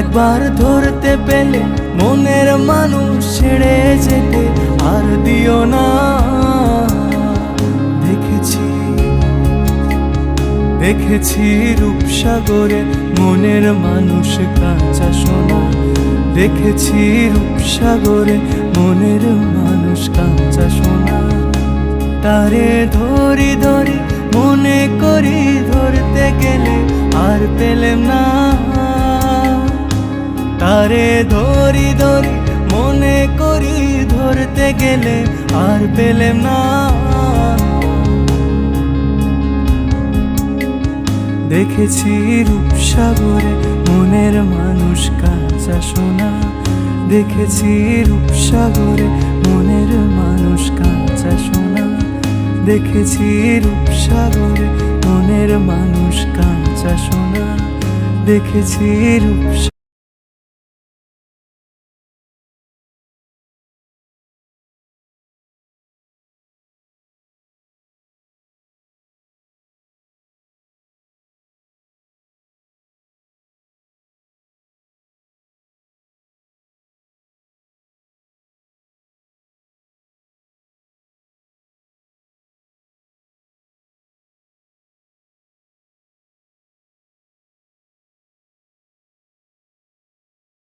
একবার ধরতে পেলে মনের মানুষ ছেড়ে যেতে আর দিও না। দেখেছি রূপসাগরে মনের মানুষ কাঁচা সোনা। দেখেছি রূপসাগরে মনের মানুষ কাঁচা সোনা। তারে ধরি ধরি মনে করি ধরতে গেলে আর পেলেম না। তারে ধরি ধরি মনে করি ধরতে গেলে আর পেলেম না। দেখেছি রূপসাগরে মনের মানুষ কাঁচা সোনা। দেখেছি রূপসাগরে মনের মানুষ কাঁচা সোনা। দেখেছি রূপসাগরে মনের মানুষ কাঁচা সোনা। দেখেছি রূপসাগরে।